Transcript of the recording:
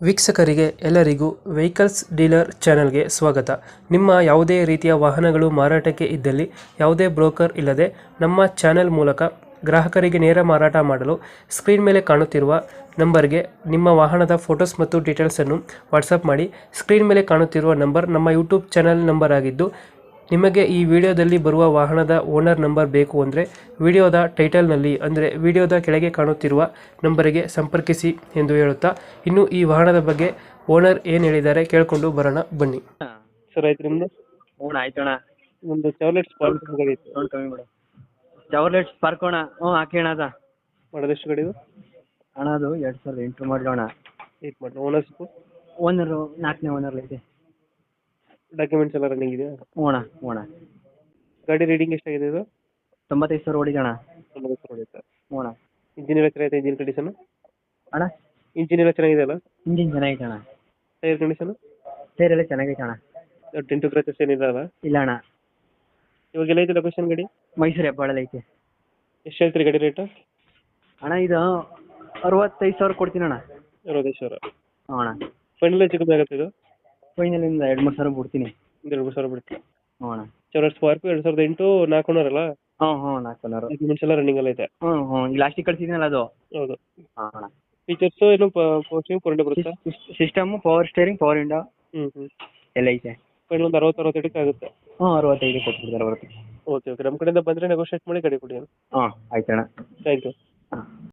ವೀಕ್ಷಕರಿಗೆ ಎಲ್ಲರಿಗೂ vehicles dealer ಚಾನೆಲ್ಗೆ ಸ್ವಾಗತ. ನಿಮ್ಮ ಯಾವುದೇ ರೀತಿಯ ವಾಹನಗಳು ಮಾರಾಟಕ್ಕೆ ಇದ್ದಲ್ಲಿ ಯಾವುದೇ ಬ್ರೋಕರ್ ಇಲ್ಲದೆ ನಮ್ಮ ಚಾನೆಲ್ ಮೂಲಕ ಗ್ರಾಹಕರಿಗೆ ನೇರ ಮಾರಾಟ ಮಾಡಲು ಸ್ಕ್ರೀನ್ ಮೇಲೆ ಕಾಣುತ್ತಿರುವ ನಂಬರ್ಗೆ ನಿಮ್ಮ ವಾಹನದ ಫೋಟೋಸ್ ಮತ್ತು ಡೀಟೇಲ್ಸನ್ನು ವಾಟ್ಸಪ್ ಮಾಡಿ. ಸ್ಕ್ರೀನ್ ಮೇಲೆ ಕಾಣುತ್ತಿರುವ ನಂಬರ್ ನಮ್ಮ ಯೂಟ್ಯೂಬ್ ಚಾನೆಲ್ ನಂಬರ್ ಆಗಿದ್ದು, ನಿಮಗೆ ಈ ವಿಡಿಯೋದಲ್ಲಿ ಬರುವ ವಾಹನದ ಓನರ್ ನಂಬರ್ ಬೇಕು ಅಂದರೆ ವಿಡಿಯೋದ ಟೈಟಲ್ನಲ್ಲಿ ಅಂದರೆ ವಿಡಿಯೋದ ಕೆಳಗೆ ಕಾಣುತ್ತಿರುವ ನಂಬರಿಗೆ ಸಂಪರ್ಕಿಸಿ ಎಂದು ಹೇಳುತ್ತಾ, ಇನ್ನು ಈ ವಾಹನದ ಬಗ್ಗೆ ಓನರ್ ಏನು ಹೇಳಿದ್ದಾರೆ ಕೇಳಿಕೊಂಡು ಬರೋಣ ಬನ್ನಿ. ಸರ್ ಆಯ್ತು ನಿಮ್ಮದು? ಹ್ಞೂ ಆಯ್ತಣ್ಣ. ಒಂದು ಚಾವ್ಲೆಟ್ ಸ್ಪಾರ್ಕ್ ಗಾಡಿ ಇತ್ತು, ನೋಡಿ ಕಮ್ಮಿ ಮಾಡು. ಚವರ್ಲೆಟ್ ಸ್ಪಾರ್ಕ್ ಅಣ್ಣ. ಹ್ಞೂ ಹಾಕಿ ಅಣ್ಣ. ಅದ ಮಾಡೋದೆಷ್ಟು ಗಾಡಿ ಇದು? ಅಣ್ಣ ಅದು 2008 ಮಾಡಲು ಅಣ್ಣ. ಏಟ್ ಮಾಡಲು. ಓನರ್ಸ್ಕು ಓನರು 4ನೇ ಓನರ್ ಐತೆ. ಡಾಕ್ಯುಮೆಂಟ್ಸ್ ಎಲ್ಲ ರನ್ನಿಂಗ್ ಇದೆಯಾ? ಹ್ಞೂ ಅಣ್ಣ. ಹ್ಞೂ ಅಣ್ಣ. ಗಾಡಿ ರೀಡಿಂಗ್ ಎಷ್ಟಾಗಿದೆ ಇದು? 95,000 ಹೊಡಿದೆ ಅಣ್ಣ. ಹೊಡೆಯುತ್ತೆ. ಹ್ಞೂ ಅಣ್ಣ. ಇಂಜಿನ್ ಎಲ್ಲ ಚೆನ್ನಾಗಿದೆ? ಇಂಜಿನ್ ಕಂಡೀಷನ್ ಅಣ್ಣ ಇಂಜಿನ್ ಎಲ್ಲ ಚೆನ್ನಾಗಿದೆ ಅಲ್ಲ? ಇಂಜಿನ್ ಚೆನ್ನಾಗೈತೆ ಅಣ್ಣ. Tyre condition? ಟೈರ್ ಎಲ್ಲ ಚೆನ್ನಾಗೈತೆ ಅಣ್ಣ. ಟೆಂಟು ಕ್ರಚಸ್ ಏನಿಲ್ಲ ಅಲ್ಲ? ಇಲ್ಲ ಅಣ್ಣ. ಇವಾಗ ಎಲ್ಲ ಐತೆ ಲೊಕೇಶನ್ ಗಾಡಿ? ಮೈಸೂರು ಹೆಬ್ಬಾಳಲ್ಲಿ ಐತೆ. ಎಷ್ಟು ಹೇಳ್ತೀರಿ ಗಾಡಿ ರೇಟು? ಅಣ್ಣ ಇದು 65,000 ಕೊಡ್ತೀನಿ ಅಣ್ಣ. 25,000. ಹ್ಞೂ ಅಣ್ಣ. ಫೈನಲ್ ಹೆಚ್ಚು ಕಮ್ಮಿ ಆಗುತ್ತೆ ಇದು? ಫೈನಲಿಂದ 2-3 ಸಾವಿರ ಬಿಡ್ತೀನಿ. 2,000 ಬಿಡುತ್ತೆ. ಹ್ಞೂ ಅಣ್ಣ. ಚೌರಾಟ್ ಸ್ಪಾರ್ಕು 2008 4 ಓನರ್ ಅಲ್ಲ? ಹ್ಞೂ ಹ್ಞೂ 4 ಓನರು. ಡಾಕ್ಯುಮೆಂಟ್ಸ್ ಎಲ್ಲ ರನ್ನಿಂಗ್ ಎಲ್ಲ ಐತೆ? ಹ್ಞೂ ಹ್ಞೂ ಈ ಲಾಸ್ಟಿಗೆ ಕಳಿಸಿದ್ದೀನಲ್ಲ ಅದು. ಹೌದು. ಹಾಂ ಅಣ್ಣ. ಫೀಚರ್ಸು ಏನು ಪೋಸ್ಟಿಂಗ್ ಪೊರ್ಡೆ ಬರುತ್ತಾ? System, power steering, power window ಎಲ್ಲ ಐತೆ. ಫೈನಲ್ ಒಂದು 60-65 ಆಗುತ್ತೆ? ಹ್ಞೂ 65 ಕೊಟ್ಬಿಡ್ತಾರೆ ಬರುತ್ತೆ. ಓಕೆ ಓಕೆ, ನಮ್ಮ ಕಡೆಯಿಂದ ಬಂದರೆ ನೆಗೋಷಿಯೇಟ್ ಮಾಡಿ ಗಾಡಿ ಕೊಡಿ. ಹಾಂ ಆಯ್ತು ಅಣ್ಣ. Thank you. ಹಾಂ.